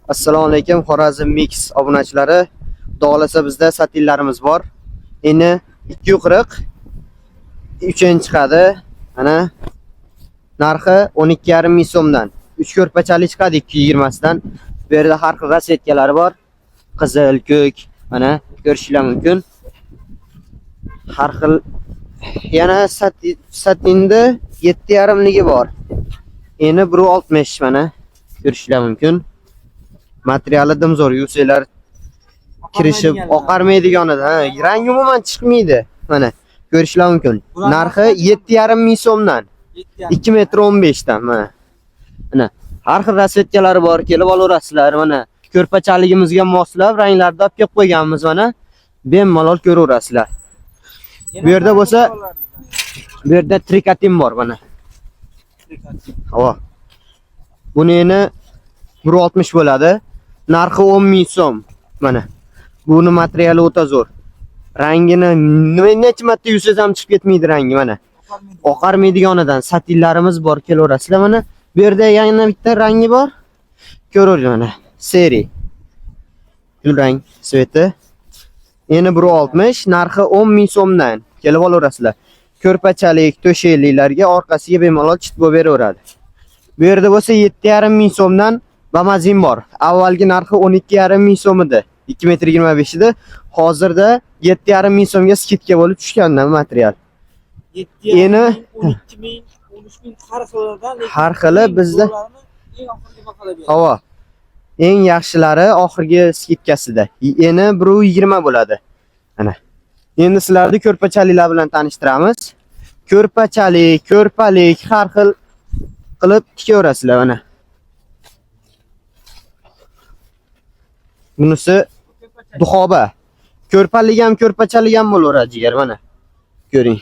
Assalomu alaykum Xorazm Mix obunachilari. Xudo xolasa bizda satillarimiz bor. Endi 240 3 chiqadi. Mana narxi 12,5 ming so'mdan. 3 ko'rpachali chiqadi 220 dan. Bu yerda har xil rasvetkalari bor. Qizil, ko'k, mana ko'rishingiz mumkin. Har xil yana satinda 7,5 ligi bor. Endi 160 mana ko'rishingiz mumkin. Materiali dimzo'r, yuvsanglar kirishib oqarmaydiganidan, rangi umuman chiqmaydi. Mana ko'rishingiz mumkin. Narxi 7,5 ming so'mdan. 2,15 dan mana. Mana har xil rasvetkalari bor, kelib olaverasizlar. Mana ko'rpachaligimizga moslab ranglarni olib kelib qo'yganmiz mana. Bemalol ko'raverasizlar. Bu yerda bo'lsa, bu yerda trikotin bor mana. Havo. Buni endi 160 bo'ladi. Narxi 10 ming so'm. Mana. Buni materiali o'ta zo'r. Rangini necha marta yuvsangiz ham chiqib ketmaydi rangi mana. Oqarmaydiganidan satillarimiz bor, kelaverasizlar mana. Bu yerda yana bitta rangi bor. Ko'raverasiz mana. Seri. Kul rang sveti. Endi 160, narxi 10 ming so'mdan. Kelib olaverasizlar. Ko'rpachalik, to'shakliklarga orqasiga bemalol chit bo'lib beraveradi. Bu yerda bo'lsa 7,5 ming so'mdan Bamazin bor. Avvalgi narxi 12,5 ming so'm edi. 2,25 edi. Hozirda 7,5 ming so'mga skidka bo'lib tushgandan material. Endi 12 ming, 13 ming har xili bizda havo. Eng yaxshilari oxirgi skidkasida. Endi 120 bo'ladi. Mana. Endi sizlarni ko'rpachaliklar bilan tanishtiramiz. Ko'rpachalik, ko'rpalik har xil qilib tikaverasizlar mana. Bunisi duxoba. Ko'rpalik ham, ko'rpachalik ham bo'laveradi jigar mana. Ko'ring.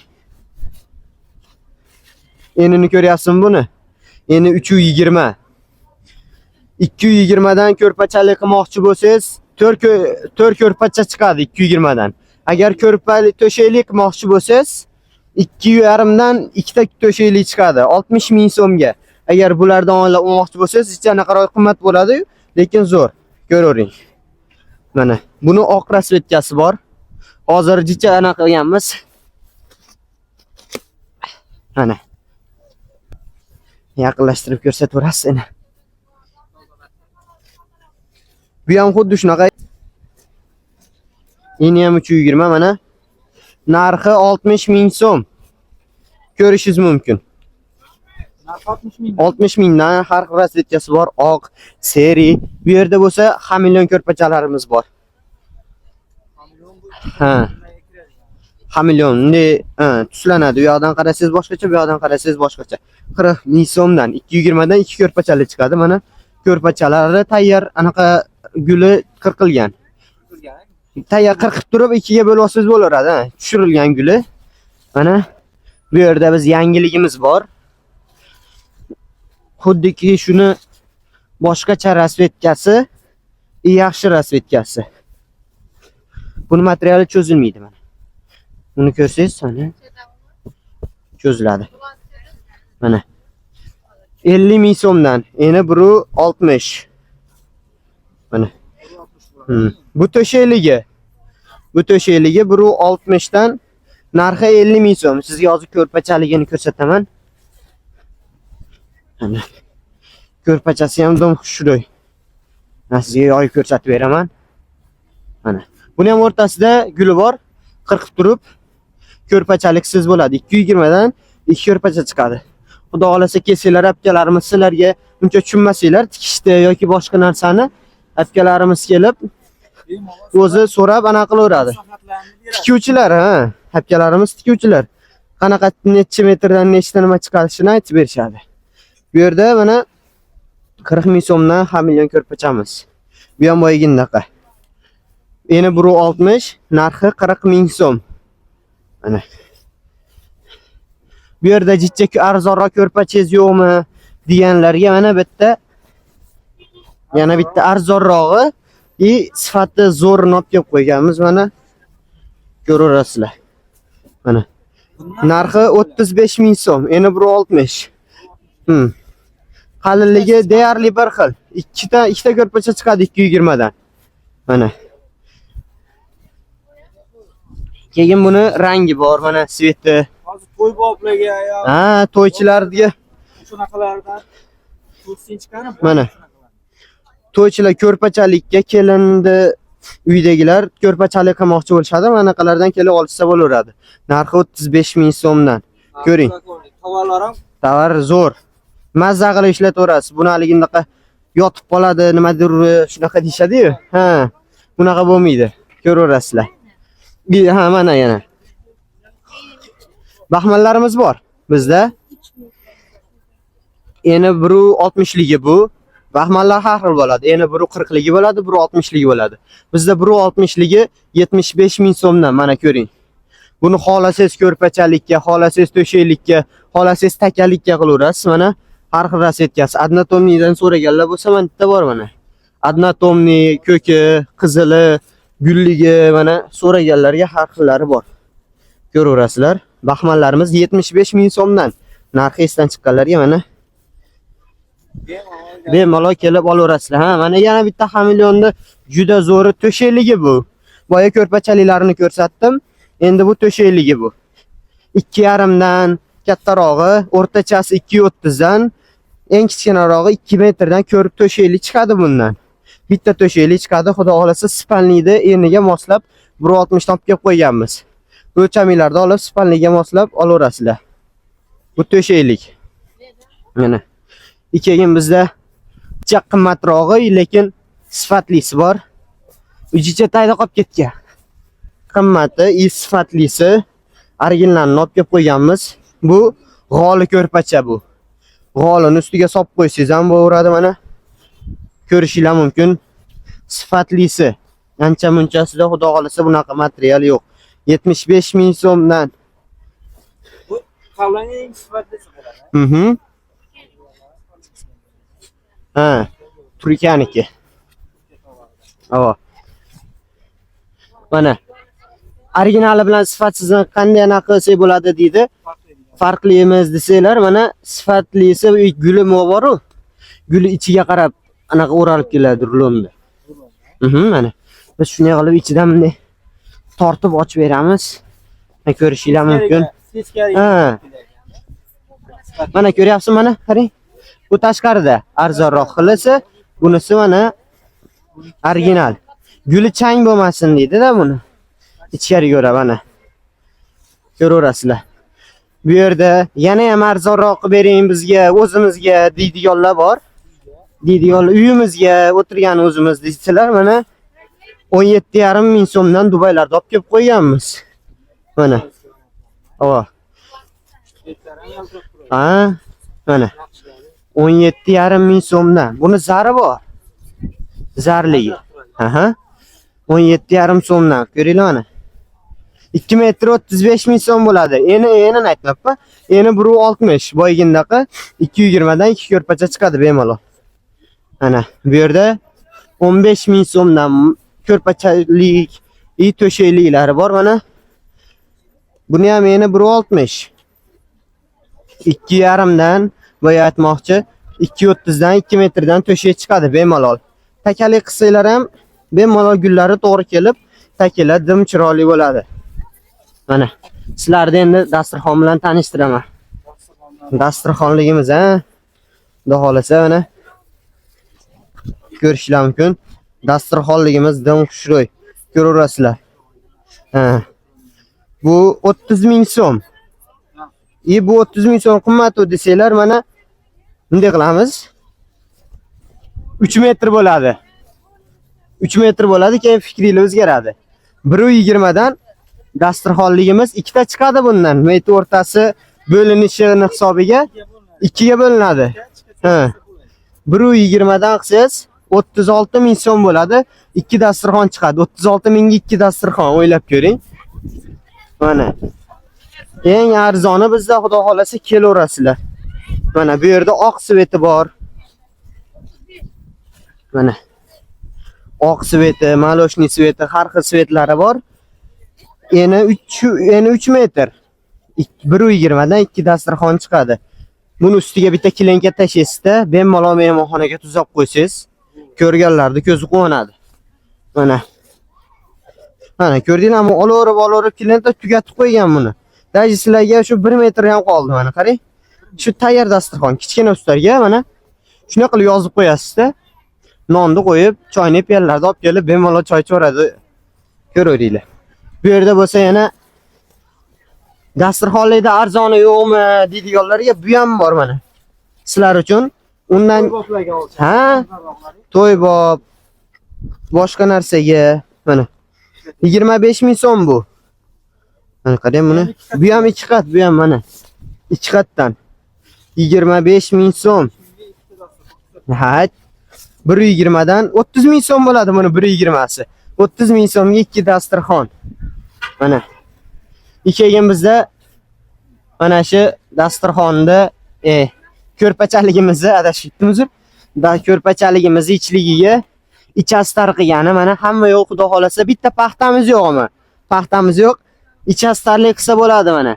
Enini ko'ryapsizmi buni? Endi 320. 220 dan ko'rpachalik qilmoqchi bo'lsangiz, 4 ko'rpacha chiqadi 220 dan. Agar ko'rpalik to'shaklik qilmoqchi bo'lsangiz, 2,5 dan 2 ta to'shaklik chiqadi 60 ming so'mga. Agar bulardan olmoqchi bo'lsangiz, hech qanaqa qimmat bo'ladi, lekin zo'r. Ko'ravering. Mana, buni oq rasvetkasi bor. Hozircha anaqa qilganmiz. Mana. Yaqinlashtirib ko'rsataverasiz eni. Bu ham xuddi shunaqa. Endi ham 320 mana. Narxi 60 ming so'm. Ko'rishingiz mumkin. 60 mingdan har xil rasvetkasi bor, oq, seri. Bu yerda bo'lsa, hamilyon ko'rpachalarimiz bor. Ha. Hamilyon tuslanadi. Bu yoqdan qarasangiz boshqacha, bu yoqdan qarasangiz boshqacha. 40 ming so'mdan 220 dan 2 ko'rpachali chiqadi. Mana ko'rpachalari tayyor, anaqa guli qirqilgan. Tayyor qirqib turib 2 ga bo'lib olsangiz bo'laveradi, ha. Tushirilgan guli. Mana bu yerda biz yangiligimiz bor. Xuddiki shuni boshqacha rasvetkasi, yaxshi rasvetkasi. Buni materiali cho'zilmaydi mana. Buni ko'rsangiz, mana cho'ziladi. Mana 50 ming so'mdan, endi 160. Mana. Bu to'shakligi. Bu to'shakligi 160 dan narxi 50 ming so'm. Sizga hozir ko'rpachaligini ko'rsataman. Mana. Ko'rpachasi ham dom xushro'y. Men sizga yoyib ko'rsatib beraman. Mana. Buni ham o'rtasida guli bor. Qirqib turib ko'rpachaliksiz bo'ladi. 220 dan 2 ko'rpacha chiqadi. Xudo xolasa kelsanglar, apkalarimiz sizlarga uncha tushunmasanglar, tikishda yoki boshqa narsani apkalarimiz kelib o'zi so'rab ana qilaveradi. Tikuvchilar, ha, apkalarimiz tikuvchilar. Qanaqa necha metrdan nechta nima chiqarishini aytib berishadi. Bu yerda mana 40 ming so'mdan hamilyon ko'rpachamiz. Bu ham boyigindaqa. Endi 160, narxi 40 ming so'm. Mana. Bu yerda jichcha arzonroq ko'rpachangiz yo'qmi deganlarga mana bitta yana bitta arzonrog'i sifati zo'rini olib kelib qo'yganmiz mana. Ko'raverasizlar. Mana. Narxi 35 ming so'm, endi 160. Qalinligi deyarli bir xil. Ikkita ko'rpacha chiqadi 220 dan. Mana. Keyin buni rangi bor, mana sveti. Hozir to'y boblarga yo Ha, to'ychilarga shunaqalardan 4 chiqarib. mana. To'ychilar ko'rpachalikka kelindi, uydagilar ko'rpachalik qilmoqchi bo'lishadi, manaqalardan kelib olsa bo'laveradi. Narxi 35 ming so'mdan. Ko'ring. Tovarlar ham Tovar zo'r. Mazza qilib ishlataverasiz. Buni haligindaqa yotib qoladi, nimadir shunaqa deyshadi-yu. Ha, bunaqa bo'lmaydi. Ko'raverasizlar. Ha, mana yana. Baxmallarimiz bor bizda. Eni biri 60 ligi bu. Baxmallar har xil bo'ladi. Eni biri 40 ligi bo'ladi, biri 60 ligi bo'ladi. Bizda biri 60 ligi 75 ming so'mdan, mana ko'ring. Buni xolasangiz ko'rpachalikka, xolasangiz to'shaklikka, xolasangiz takalikka qilaverasiz. Mana har xil rasetkasi. Adnatomnidan so'raganlar bo'lsa, mana bitta bor mana. Adnatomni, ko'ki, qizili, gulligi, mana so'raganlarga har xillari bor. Ko'raverasizlar. Baxmallarimiz 75 ming so'mdan. Narxi esdan chiqqanlarga mana bemalol kelib olaverasizlar. Ha, mana yana bitta xamilyonni juda zo'ri to'shakligi bu. Boya ko'rpachaliklarini ko'rsatdim. Endi bu to'shakligi bu. 2,5 dan kattarog'i, o'rtachasi 2,30 dan, eng kichkinarog'i 2 metrdan ko'rib to'shaklik chiqadi bundan. Bitta to'shaklik chiqadi, xudo xolasa spanlida eniga moslab 1,60 dan kelib qo'yganmiz. O'lchaminglarni olib spanliga moslab olaverasizlar. Bu to'shaklik. Mana. Keyin bizda picha qimmatrog'i, lekin sifatlisi bor. Ujicha tayda qolib ketgan. Qimmati, sifatlisi, originalni olib kelib qo'yganmiz. Bu g'oli ko'rpacha bu. G'olini ustiga solib qo'ysangiz ham bo'laveradi mana. Ko'rishinglar mumkin. Sifatlisi. Ancha munchasida xudo xolasa bunaqa material yo'q. 75 ming so'mdan. bu qavlangan sifatlisi bo'ladi. Ha, Turkiyaniki. Avo. Mana. Originali bilan sifatsizni qanday qilsak bo'ladi deydi. Farqlimiz desanglar, mana sifatlisi guli bor-ku. Guli ichiga qarab anaqa o'ralib keladi rulonda. Mana. Biz shunday qilib ichidan bunday tortib ochib beramiz. Ko'rishinglar mumkin. Ha. Mana ko'ryapsiz, mana qarang. Bu tashqarida arzonroq qilsa, bunisi mana original. Guli chang bo'lmasin deydi-da buni. Ichkariga ko'ra mana. Ko'raverasizlar. Bu yerda yana ham arzonroq qilib bering bizga, o'zimizga deydiganlar bor. Deydiganlar uyimizga o'tirgan o'zimiz deysilar, mana 17,5 ming so'mdan Dubaylarda olib kelib qo'yganmiz. Mana. Avo. Ha, mana. 17,5 ming so'mdan. Buni zari bor. Zarligi. Aha. 17,5 so'mdan. Ko'ringlar mana. 2 metr 35 ming so'm bo'ladi. Eni aytmabman. Eni 1,60. Boygindaqa 220 dan 2 ko'rpacha chiqadi bemalol. Mana bu yerda 15 ming so'mdan ko'rpachalik, to'shakliklari bor mana. Buni ham eni 1,60. 2,5 dan boya aytmoqchi 2,30 dan 2 metrdan to'shak chiqadi bemalol. Takalik qilsanglar ham bemalol gullari to'g'ri kelib, takilar dim chiroyli bo'ladi. Mana sizlarni endi dasturxon bilan tanishtiraman. Dasturxonligimiz, ha. Xudo xolasa mana ko'rishlar mumkin. Dasturxonligimiz dim xushro'y. Ko'raverasizlar. Ha. Bu 30 ming so'm. Bu 30 ming so'm qimmat desanglar, mana bunday qilamiz. 3 metr bo'ladi. 3 metr bo'ladi, keyin fikringiz o'zgaradi. 1,20 dan dasturxonligimiz ikkita chiqadi bundan. Metr o'rtasi bo'linishini hisobiga 2 ga bo'linadi. Ha. 1,20 dan qilsangiz 36 ming so'm bo'ladi. 2 dasturxon chiqadi. 36 mingga 2 dasturxon o'ylab ko'ring. Mana. Eng arzoni bizda xudo xolasa kelaverasizlar. Mana bu yerda oq sveti bor. Mana. Oq sveti, maloshniy sveti, har xil svetlari bor. Eni 3 metr. 1,20 dan 2 dasturxon chiqadi. Buni ustiga bitta klenka tashlaysizda, bemalol mehmonxonaga tuzab qo'ysangiz, ko'rganlarni ko'zi quvonadi. Mana. Mana ko'rdinglarmi? Olaverib klenta tugatib qo'ygan buni. Даже sizlarga shu 1 metr ham qoldi mana, qarang. Shu tayyor dasturxon, kichkina ustarga mana shunaqa qilib yozib qo'yasizda. Nonni qo'yib, choyni piyallarda olib kelib, bemalol choy ichaveradi. Ko'ravering. Bu yerda bo'lsa yana dasturxonlarda arzoni yo'qmi deydiganlarga bu ham bor mana. Sizlar uchun undan To'yboblarga olsa. ha, to'ybob boshqa narsaga mana 25 ming so'm bu. Mana qarang buni. Bu ham 2 qat, bu ham mana 2 qatdan 25 ming so'm. Ha, 120 dan 30 ming so'm bo'ladi buni 120si. 30 ming so'mga 2 dasturxon. Mana. Ikkigan bizda mana shu dasturxonda ko'rpachaligimizni adashibdimiz. Da ko'rpachaligimizni ichligiga ichasi tarqigani mana hamma yo'q, xudo xolasa bitta paxtamiz yo'qmi? Paxtamiz yo'q. Ichasi tarlik qilsa bo'ladi mana.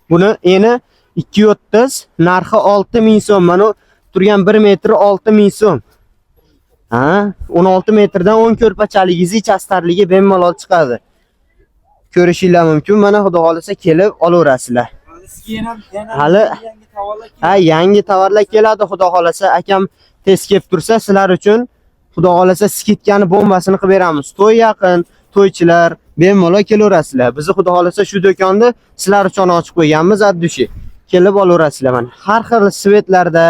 Buni eni 230, narxi 6 ming so'm. Mana turgan 1 metr 6 ming so'm. Ha, 16 metrdan 10 ko'rpachaligingiz ichasi tarligi bemalol chiqadi. Ko'rishinglar mumkin. Mana xudo xolasa kelib olaverasizlar. Hali yangi tovarlar ha, yangi tovarlar keladi, xudo xolasa akam tez kelib tursa sizlar uchun xudo xolasa skitkani bombasini qilib beramiz. To'y yaqin, to'ychilar bemalol kelaverasizlar. Biz xudo xolasa shu do'konni sizlar uchun ochib qo'yganmiz, addushi. Kelib olaverasizlar mana. Har xil svetlarda,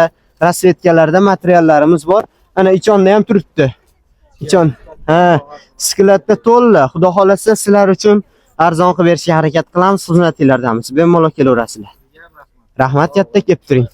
rasvetkalarda materiallarimiz bor. Ana ichonda ham turibdi. Ichon. Ha, sklatda to'lla. Xudo xolasa sizlar uchun arzon qilib berishga harakat qilamiz, xizmatlardamiz. Bemalol kelaverasizlar. Rahmat katta, kelib turing.